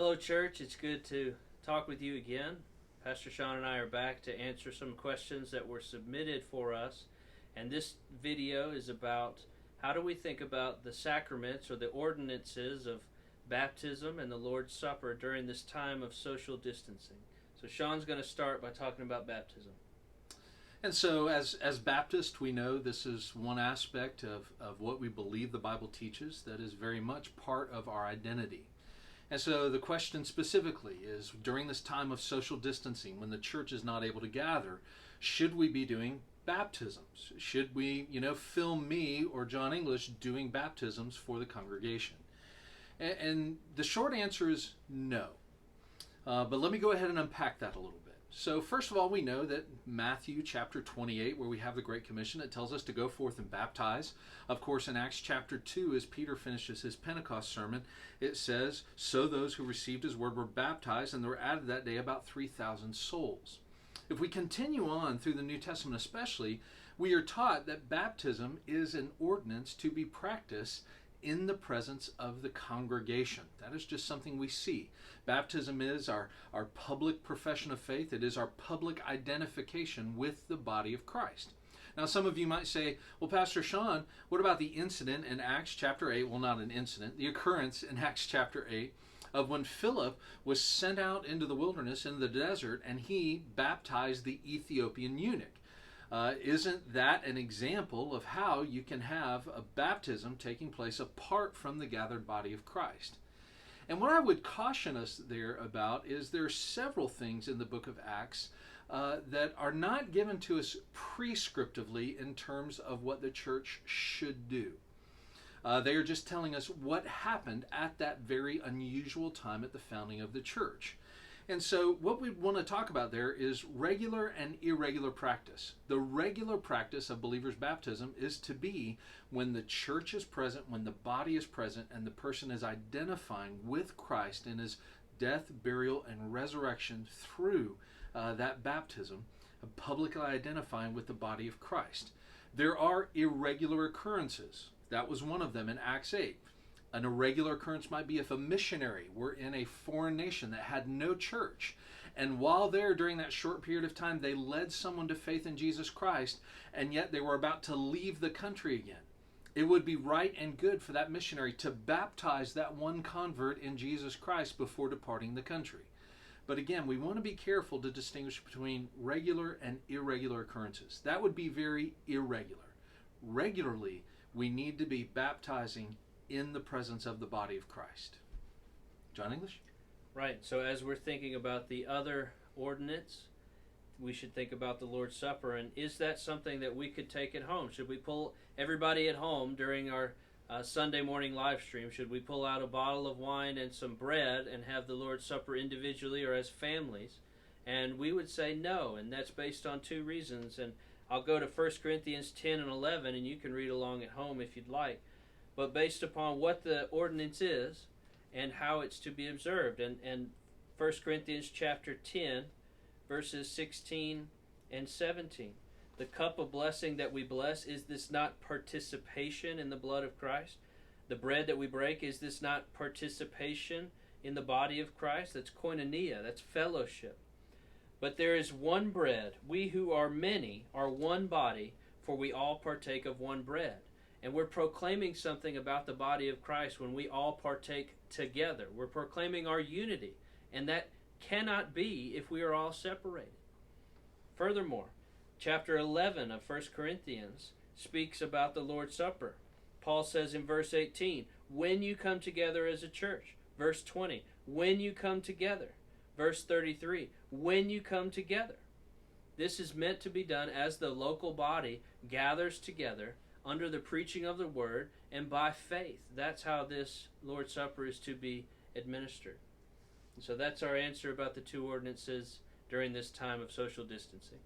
Hello, church. It's good to talk with you again. Pastor Shawn and I are back to answer some questions that were submitted for us. And this video is about how do we think about the sacraments or the ordinances of baptism and the Lord's Supper during this time of social distancing. So Shawn's going to start by talking about baptism. And so as Baptists, we know this is one aspect of what we believe the Bible teaches that is very much part of our identity. And so the question specifically is, during this time of social distancing, when the church is not able to gather, should we be doing baptisms? Should we, film me or Jon English doing baptisms for the congregation? And the short answer is no. But let me go ahead and unpack that a little bit. So first of all, we know that Matthew chapter 28, where we have the Great Commission, it tells us to go forth and baptize. Of course, in Acts chapter 2, as Peter finishes his Pentecost sermon, it says, so those who received his word were baptized, and there were added that day about 3,000 souls. If we continue on through the New Testament especially, we are taught that baptism is an ordinance to be practiced in the presence of the congregation. That is just something we see. Baptism is our public profession of faith. It is our public identification with the body of Christ. Now, some of you might say, well, Pastor Shawn, what about the incident in Acts chapter 8? Well, not an incident, the occurrence in Acts chapter 8 of when Philip was sent out into the wilderness, in the desert, and he baptized the Ethiopian eunuch. Isn't that an example of how you can have a baptism taking place apart from the gathered body of Christ? And what I would caution us there about is there are several things in the book of Acts that are not given to us prescriptively in terms of what the church should do. They are just telling us what happened at that very unusual time at the founding of the church. And so what we want to talk about there is regular and irregular practice. The regular practice of believers' baptism is to be when the church is present, when the body is present, and the person is identifying with Christ in his death, burial, and resurrection through that baptism, publicly identifying with the body of Christ. There are irregular occurrences. That was one of them in Acts 8. An irregular occurrence might be if a missionary were in a foreign nation that had no church, and while there during that short period of time they led someone to faith in Jesus Christ, and yet they were about to leave the country again. It would be right and good for that missionary to baptize that one convert in Jesus Christ before departing the country. But again, we want to be careful to distinguish between regular and irregular occurrences. That would be very irregular. Regularly, we need to be baptizing in the presence of the body of Christ. Jon English? Right. So as we're thinking about the other ordinance, we should think about the Lord's Supper. And is that something that we could take at home? Should we pull everybody at home during our Sunday morning live stream? Should we pull out a bottle of wine and some bread and have the Lord's Supper individually or as families? And we would say no, and that's based on two reasons. And I'll go to 1 Corinthians 10 and 11, and you can read along at home if you'd like. But based upon what the ordinance is and how it's to be observed. And 1 Corinthians chapter 10, verses 16 and 17. The cup of blessing that we bless, is this not participation in the blood of Christ? The bread that we break, is this not participation in the body of Christ? That's koinonia, that's fellowship. But there is one bread. We who are many are one body, for we all partake of one bread. And we're proclaiming something about the body of Christ when we all partake together. We're proclaiming our unity, and that cannot be if we are all separated. Furthermore, chapter 11 of 1 Corinthians speaks about the Lord's Supper. Paul says in verse 18, when you come together as a church. Verse 20, when you come together. Verse 33, when you come together. This is meant to be done as the local body gathers together under the preaching of the word and by faith. That's how this Lord's Supper is to be administered. And so that's our answer about the two ordinances during this time of social distancing.